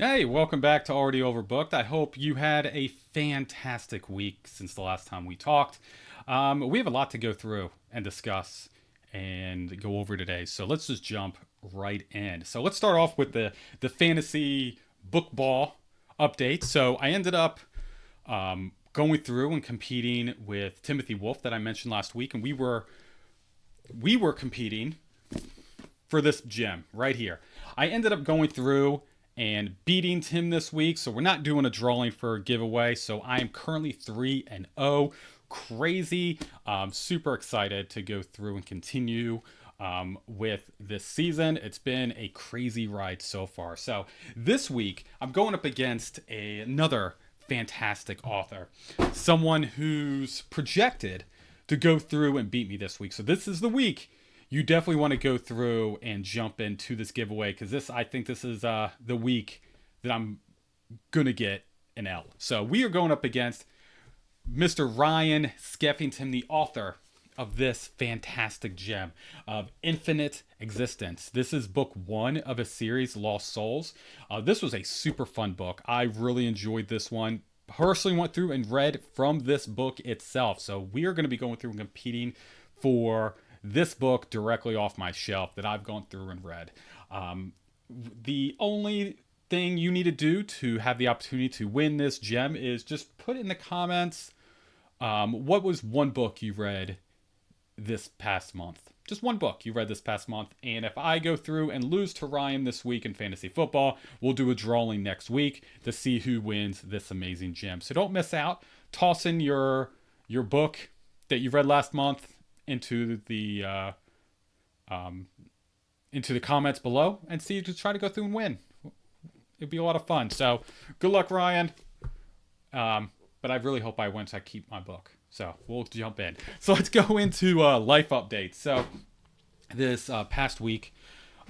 Hey, welcome back to Already Overbooked. I hope you had a fantastic week since the last time we talked. We have a lot to go through and discuss and go over today, so let's just jump right in. So let's start off with the fantasy book ball update. So I ended up going through and competing with Timothy Wolf that I mentioned last week, and we were competing for this gem right here. I ended up going through and beating Tim this week, so we're not doing a drawing for a giveaway. So I am currently 3-0. Crazy. Super excited to go through and continue with this season. It's been a crazy ride so far. So this week, I'm going up against another fantastic author, someone who's projected to go through and beat me this week. So this is the week you definitely want to go through and jump into this giveaway because I think this is the week that I'm gonna get an L. So we are going up against Mr. Ryan Skeffington, the author of this fantastic gem of Infinite Existence. This is book one of a series, Lost Souls. This was a super fun book. I really enjoyed this one. Personally went through and read from this book itself. So we are going to be going through and competing for this book directly off my shelf that I've gone through and read. The only thing you need to do to have the opportunity to win this gem is just put in the comments what was one book you read this past month. Just one book you read this past month. And if I go through and lose to Ryan this week in fantasy football, we'll do a drawing next week to see who wins this amazing gem. So don't miss out. Toss in your book that you read last month um, into the comments below and see to try to go through and win. It'd be a lot of fun. So good luck, Ryan. But I really hope I win so I keep my book. So we'll jump in. So let's go into life updates. So this past week,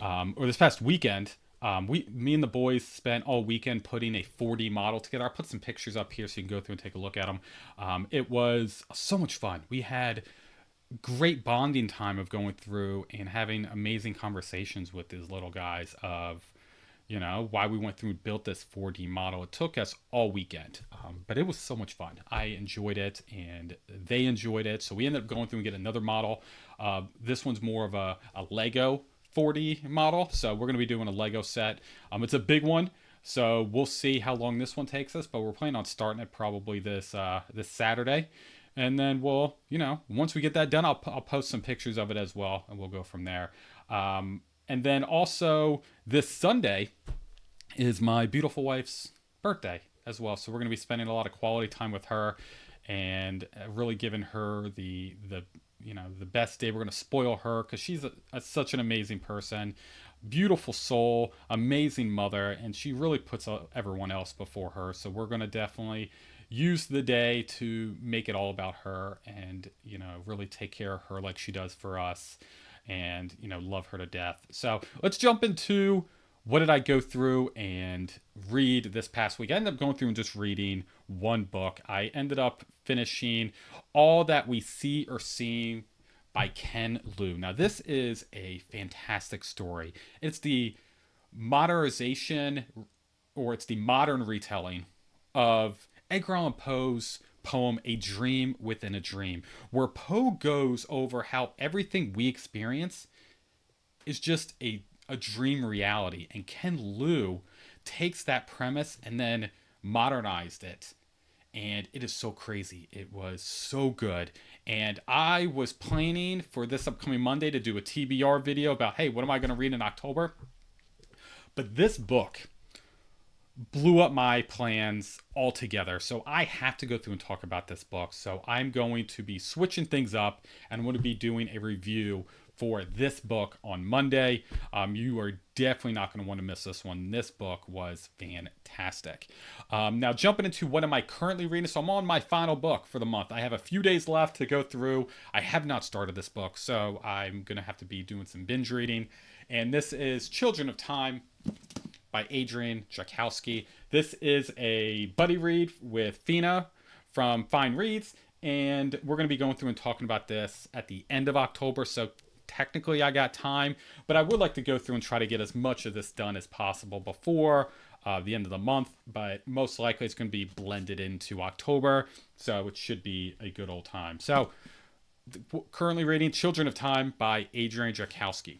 or this past weekend, me and the boys spent all weekend putting a 4D model together. I put some pictures up here so you can go through and take a look at them. It was so much fun. We had great bonding time of going through and having amazing conversations with these little guys of why we went through and built this 4D model. It took us all weekend, but it was so much fun. I enjoyed it and they enjoyed it, so we ended up going through and get another model. This one's more of a Lego 4D model, so we're going to be doing a Lego set. It's a big one, so we'll see how long this one takes us, but we're planning on starting it probably this Saturday. And then we'll, once we get that done, I'll post some pictures of it as well, and we'll go from there. And then also this Sunday is my beautiful wife's birthday as well, so we're going to be spending a lot of quality time with her, and really giving her the best day. We're going to spoil her because she's such an amazing person, beautiful soul, amazing mother, and she really puts everyone else before her. So we're going to definitely use the day to make it all about her, and really take care of her like she does for us, and love her to death. So let's jump into what did I go through and read this past week. I ended up going through and just reading one book. I ended up finishing All That We See or See by Ken Liu. Now this is a fantastic story. It's the modernization, or it's the modern retelling of Edgar Allan Poe's poem A Dream Within a Dream, where Poe goes over how everything we experience is just a dream reality, and Ken Liu takes that premise and then modernized it, and it is so crazy. It was so good, and I was planning for this upcoming Monday to do a TBR video about, hey, what am I going to read in October? But this book blew up my plans altogether. So I have to go through and talk about this book. So I'm going to be switching things up, and I'm going to be doing a review for this book on Monday. You are definitely not going to want to miss this one. This book was fantastic. Now jumping into what am I currently reading. So I'm on my final book for the month. I have a few days left to go through. I have not started this book, so I'm going to have to be doing some binge reading. And this is Children of Time by Adrian Tchaikovsky. This is a buddy read with Fina from Fine Reads, and we're going to be going through and talking about this at the end of October, so technically I got time, but I would like to go through and try to get as much of this done as possible before the end of the month, but most likely it's going to be blended into October, so it should be a good old time. So, currently reading Children of Time by Adrian Jakowski.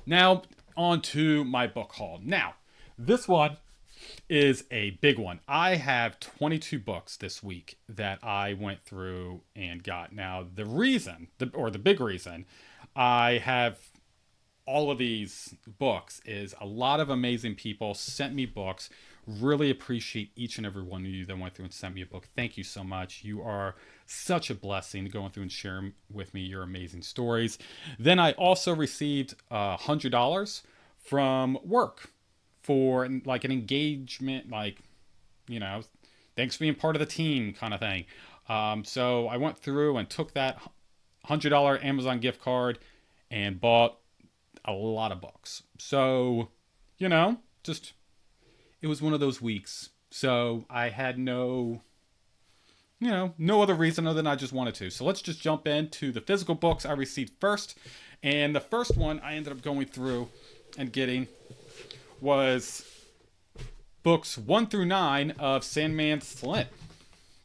Now, on to my book haul. Now, this one is a big one. I have 22 books this week that I went through and got. Now, the big reason I have all of these books is a lot of amazing people sent me books. Really appreciate each and every one of you that went through and sent me a book. Thank you so much. You are such a blessing going through and sharing with me your amazing stories. Then I also received $100 from work for like an engagement, like, thanks for being part of the team kind of thing. So I went through and took that $100 Amazon gift card and bought a lot of books. So, just it was one of those weeks. So I had no other reason other than I just wanted to. So let's just jump into the physical books I received first. And the first one I ended up going through and getting was books 1 through 9 of Sandman Slint.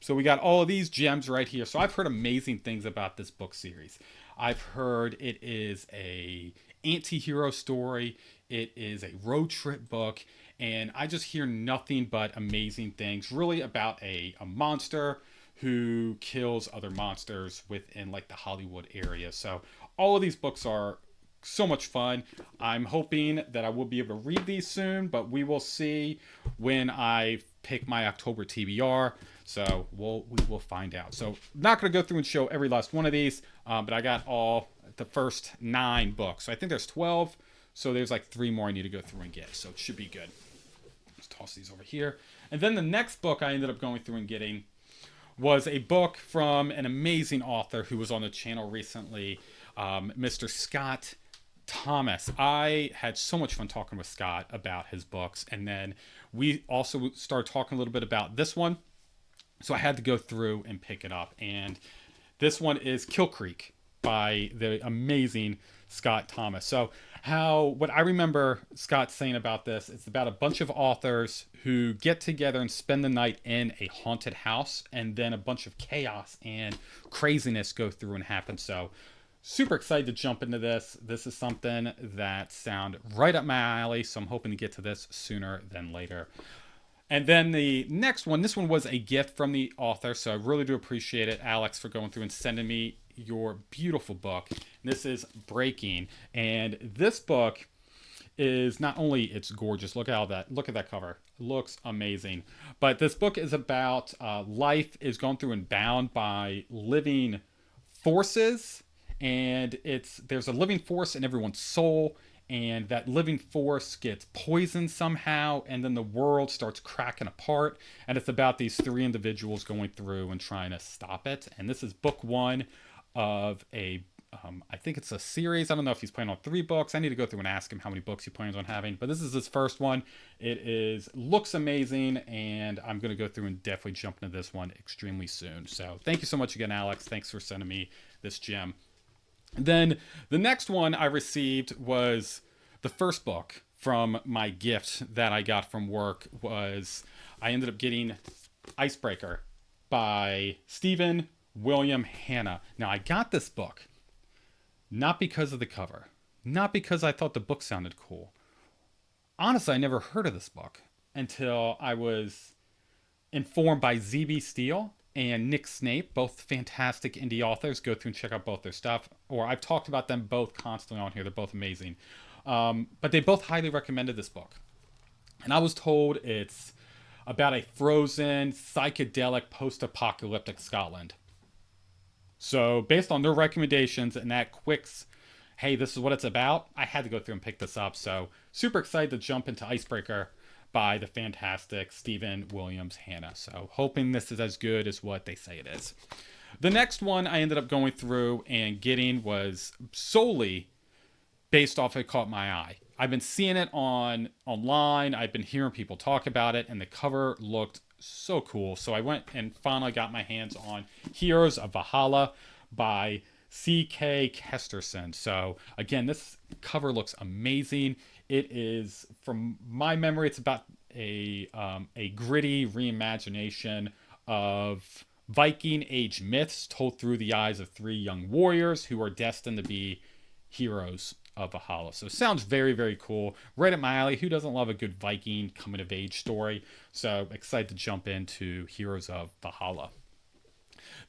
So we got all of these gems right here. So I've heard amazing things about this book series. I've heard it is a anti-hero story. It is a road trip book. And I just hear nothing but amazing things, really about a monster who kills other monsters within like the Hollywood area. So all of these books are so much fun. I'm hoping that I will be able to read these soon, but we will see when I pick my October TBR. So we will find out. So not going to go through and show every last one of these, but I got all the first 9 books. So I think there's 12. So there's like 3 more I need to go through and get. So it should be good. Let's toss these over here. And then the next book I ended up going through and getting was a book from an amazing author who was on the channel recently, Mr. Scott Thomas. I had so much fun talking with Scott about his books. And then we also started talking a little bit about this one. So I had to go through and pick it up. And this one is Kill Creek by the amazing Scott Thomas. So what I remember Scott saying about this, it's about a bunch of authors who get together and spend the night in a haunted house, and then a bunch of chaos and craziness go through and happen. So super excited to jump into this. This is something that sounds right up my alley, so I'm hoping to get to this sooner than later. And then the next one, this one was a gift from the author, so I really do appreciate it, Alex, for going through and sending me your beautiful book. This is Breaking, and this book is not only it's gorgeous. Look at that cover. It looks amazing. But this book is about life is gone through and bound by living forces, and there's a living force in everyone's soul, and that living force gets poisoned somehow, and then the world starts cracking apart, and it's about these 3 individuals going through and trying to stop it. And this is book 1 of I think it's a series. I don't know if he's planning on 3 books. I need to go through and ask him how many books he plans on having, but this is his first one. It looks amazing, and I'm going to go through and definitely jump into this one extremely soon. So thank you so much again, Alex. Thanks for sending me this gem. Then the next one I received was the first book from my gift that I got from work. I ended up getting Icebreaker by Stephen William Hanna. Now, I got this book not because of the cover, not because I thought the book sounded cool. Honestly, I never heard of this book until I was informed by Z.B. Steele and Nick Snape, both fantastic indie authors. Go through and check out both their stuff. Or I've talked about them both constantly on here. They're both amazing. But they both highly recommended this book. And I was told it's about a frozen, psychedelic, post-apocalyptic Scotland. So based on their recommendations and that quick, hey, this is what it's about, I had to go through and pick this up. So super excited to jump into Icebreaker by the fantastic Stephen Williams Hanna. So hoping this is as good as what they say it is. The next one I ended up going through and getting was solely based off it caught my eye. I've been seeing it online. I've been hearing people talk about it, and the cover looked so cool. So I went and finally got my hands on Heroes of Valhalla by C.K. Kesterson. So again, this cover looks amazing. It is, from my memory, it's about a gritty reimagination of Viking age myths told through the eyes of three young warriors who are destined to be heroes of Valhalla. So it sounds very, very cool. Right up my alley. Who doesn't love a good Viking coming of age story? So excited to jump into Heroes of Valhalla.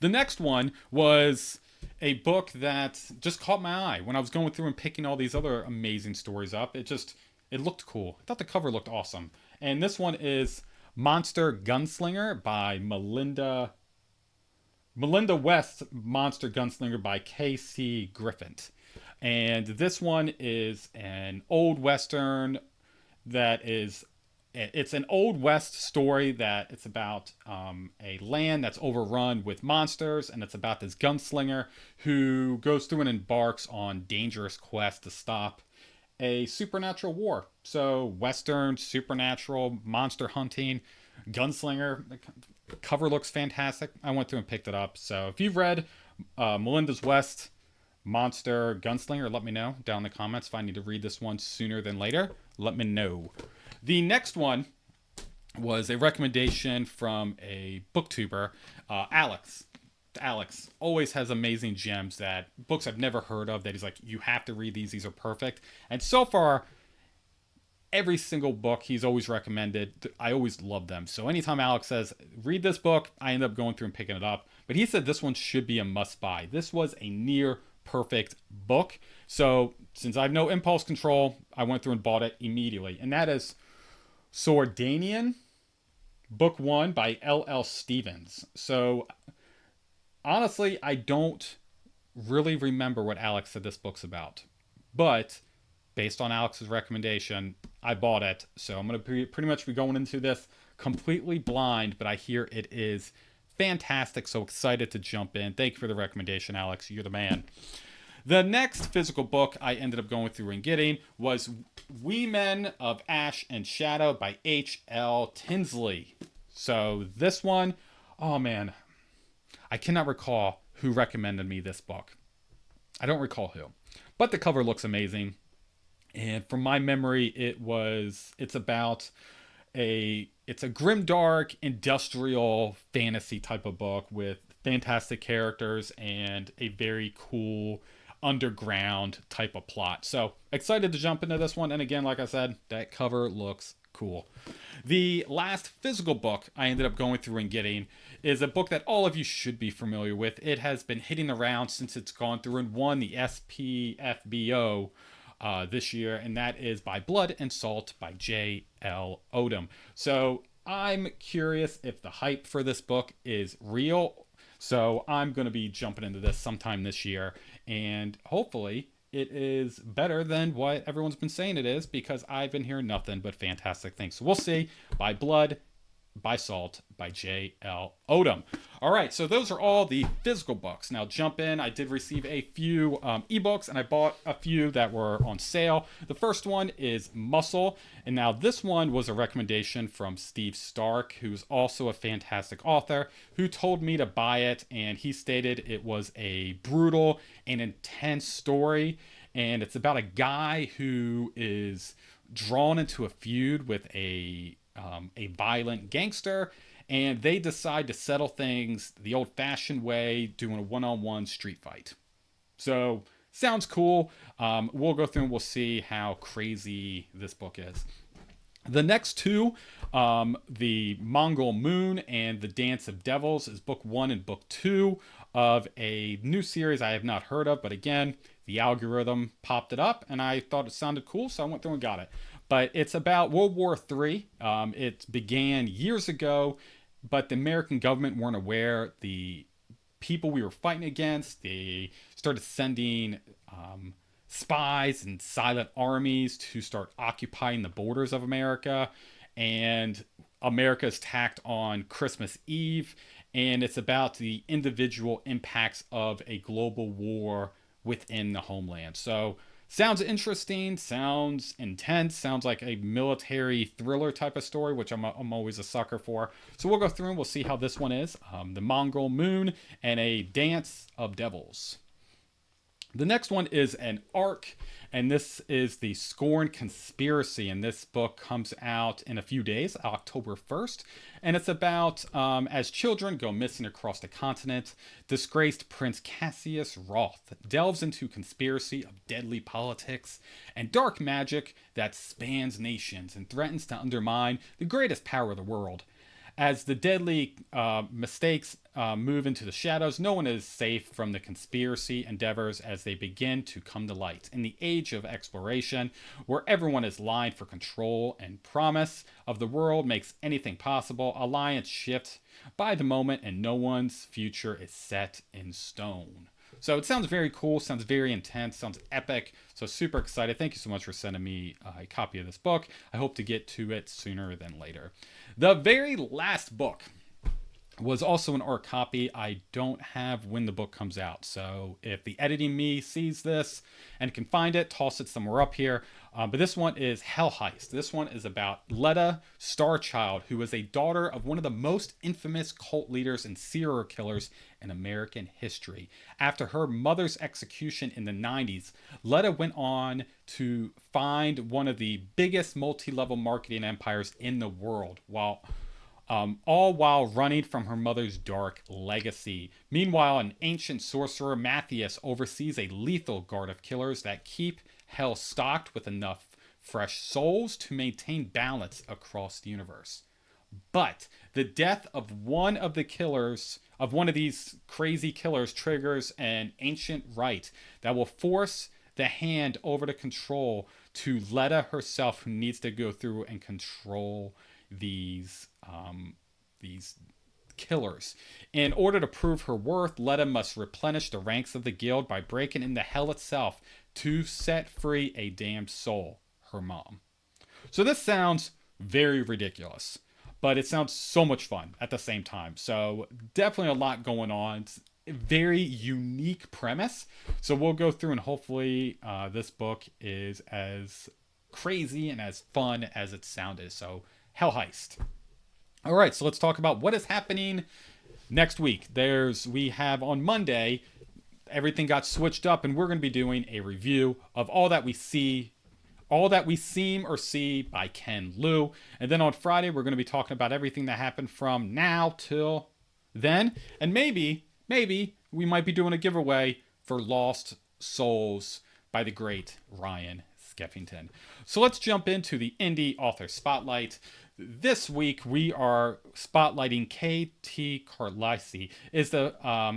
The next one was a book that just caught my eye when I was going through and picking all these other amazing stories up. It looked cool. I thought the cover looked awesome. And this one is Monster Gunslinger by Melinda West, Monster Gunslinger by K.C. Griffin. And this one is an old Western it's an old West story that it's about a land that's overrun with monsters, and it's about this gunslinger who goes through and embarks on dangerous quests to stop a supernatural war. So Western, supernatural, monster hunting, gunslinger. The cover looks fantastic. I went through and picked it up. So if you've read Melinda's West Monster Gunslinger, let me know down in the comments. If I need to read this one sooner than later, let me know. The next one was a recommendation from a booktuber, Alex. Alex always has amazing gems, that books I've never heard of, that he's like, you have to read these are perfect. And so far, every single book he's always recommended, I always love them. So anytime Alex says, read this book, I end up going through and picking it up. But he said this one should be a must buy. This was a near perfect book. So since I have no impulse control, I went through and bought it immediately. And that is Swordanian, Book 1 by L.L. Stevens. So honestly, I don't really remember what Alex said this book's about. But based on Alex's recommendation, I bought it. So I'm going to pretty much be going into this completely blind, but I hear it is fantastic. So excited to jump in. Thank you for the recommendation, Alex. You're the man. The next physical book I ended up going through and getting was We Men of Ash and Shadow by H.L. Tinsley. So this one, oh man, I cannot recall who recommended me this book. I don't recall who, but the cover looks amazing. And from my memory, it's about it's a grimdark industrial fantasy type of book with fantastic characters and a very cool underground type of plot. So excited to jump into this one. And again, like I said, that cover looks cool. The last physical book I ended up going through and getting is a book that all of you should be familiar with. It has been hitting around since it's gone through and won the SPFBO this year, and that is By Blood and Salt by J.L. Odom. So I'm curious if the hype for this book is real. So I'm going to be jumping into this sometime this year, and hopefully it is better than what everyone's been saying it is, because I've been hearing nothing but fantastic things. So we'll see. By Blood, by Salt, by J.L. Odom. All right, so those are all the physical books. Now jump in. I did receive a few ebooks, and I bought a few that were on sale. The first one is Muscle, and now this one was a recommendation from Steve Stark, who's also a fantastic author, who told me to buy it, and he stated it was a brutal and intense story, and it's about a guy who is drawn into a feud with a violent gangster, and they decide to settle things the old-fashioned way, doing a one-on-one street fight. So sounds cool. We'll go through and we'll see how crazy this book is. The next two, the Mongol Moon and the Dance of Devils, is book 1 and book 2 of a new series I have not heard of, but again, the algorithm popped it up and I thought it sounded cool, so I went through and got it. But it's about World War III. It began years ago, but the American government weren't aware. The people we were fighting against, they started sending spies and silent armies to start occupying the borders of America. And America is attacked on Christmas Eve. And it's about the individual impacts of a global war within the homeland. So sounds interesting, sounds intense, sounds like a military thriller type of story, which I'm always a sucker for. So we'll go through and we'll see how this one is. The Mongol Moon and a Dance of Devils. The next one is an arc, and this is the Scorn Conspiracy. And this book comes out in a few days, October 1st. And it's about as children go missing across the continent, disgraced Prince Cassius Roth delves into conspiracy of deadly politics and dark magic that spans nations and threatens to undermine the greatest power of the world. As the deadly mistakes move into the shadows, no one is safe from the conspiracy endeavors as they begin to come to light. In the age of exploration, where everyone is lined for control and promise of the world makes anything possible, alliance shift by the moment and no one's future is set in stone. So it sounds very cool, sounds very intense, sounds epic. So super excited. Thank you so much for sending me a copy of this book. I hope to get to it sooner than later. The very last book was also an art copy. I don't have when the book comes out. So if the editing me sees this and can find it, toss it somewhere up here. But this one is Hell Heist. This one is about Letta Starchild, who is a daughter of one of the most infamous cult leaders and serial killers in American history. After her mother's execution in the 90s, Letta went on to find one of the biggest multi-level marketing empires in the world, all while running from her mother's dark legacy. Meanwhile, an ancient sorcerer, Matthias, oversees a lethal guard of killers that keep hell stocked with enough fresh souls to maintain balance across the universe. But the death of one of these crazy killers triggers an ancient rite that will force the hand over to control to Letta herself, who needs to go through and control these killers. In order to prove her worth, Letta must replenish the ranks of the guild by breaking into hell itself to set free a damned soul, her mom. So this sounds very ridiculous, but it sounds so much fun at the same time. So definitely a lot going on. It's a very unique premise. So we'll go through and hopefully this book is as crazy and as fun as it sounded. So Hell Heist. All right, so let's talk about what is happening next week. We have on Monday, everything got switched up, and we're going to be doing a review of All That We Seem or See by Ken Liu. And then on Friday, we're going to be talking about everything that happened from now till then. And maybe we might be doing a giveaway for Lost Souls by the great Ryan Skeffington. So let's jump into the Indie Author Spotlight. This week, we are spotlighting K.T. Carlisle. Is the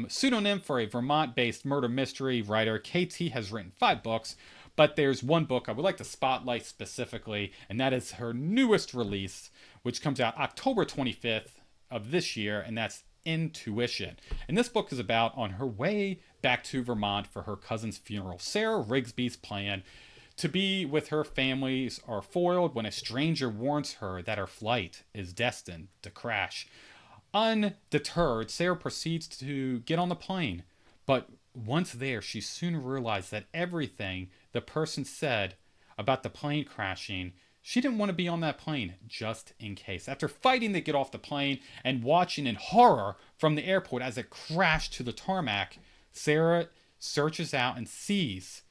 pseudonym for a Vermont-based murder mystery writer. K.T. has written 5 books, but there's one book I would like to spotlight specifically, and that is her newest release, which comes out October 25th of this year, and that's Intuition. And this book is about on her way back to Vermont for her cousin's funeral. Sarah Rigsby's plan to be with her families are foiled when a stranger warns her that her flight is destined to crash. Undeterred, Sarah proceeds to get on the plane, but once there, she soon realized that everything the person said about the plane crashing, she didn't want to be on that plane just in case. After fighting to get off the plane and watching in horror from the airport as it crashed to the tarmac, Sarah searches out and sees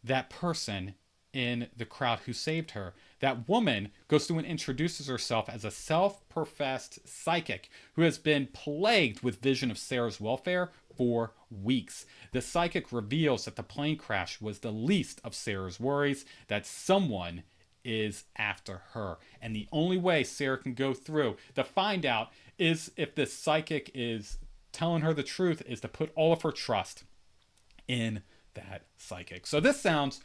that person in the crowd who saved her. That woman goes through and introduces herself as a self-professed psychic who has been plagued with vision of Sarah's welfare for weeks. The psychic reveals that the plane crash was the least of Sarah's worries, that someone is after her. And the only way Sarah can go through to find out is if this psychic is telling her the truth is to put all of her trust in that psychic. So this sounds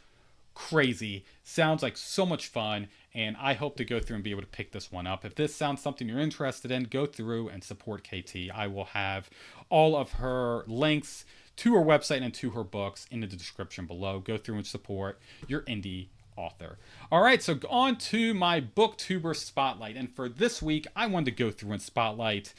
crazy, sounds like so much fun, and I hope to go through and be able to pick this one up. If this sounds something you're interested in, go through and support KT. I will have all of her links to her website and to her books in the description below. Go through and support your indie author. All right, so on to my BookTuber Spotlight, and for this week I wanted to go through and spotlight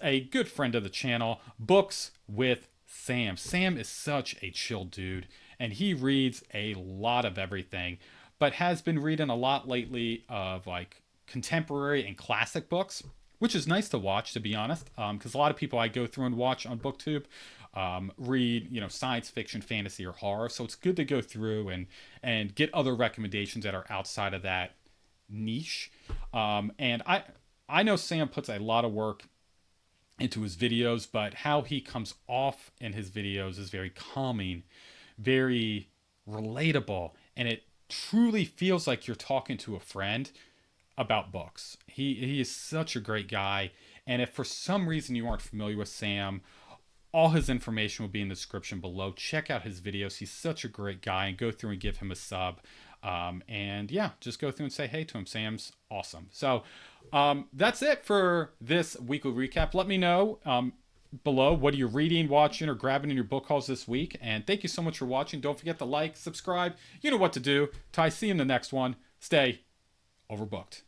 a good friend of the channel, Books with Sam. Sam is such a chill dude, and he reads a lot of everything, but has been reading a lot lately of like contemporary and classic books, which is nice to watch, to be honest, because a lot of people I go through and watch on BookTube read, science fiction, fantasy, or horror. So it's good to go through and get other recommendations that are outside of that niche. And I know Sam puts a lot of work into his videos, but how he comes off in his videos is very calming, very relatable, and it truly feels like you're talking to a friend about books. He is such a great guy, and if for some reason you aren't familiar with Sam, all his information will be in the description below. Check out his videos. He's such a great guy, and go through and give him a sub. And yeah, just go through and say hey to him. Sam's awesome. So that's it for this weekly recap. Let me know below what are you reading, watching, or grabbing in your book hauls this week. And thank you so much for watching. Don't forget to like, subscribe. You know what to do. Ty, see you in the next one. Stay overbooked.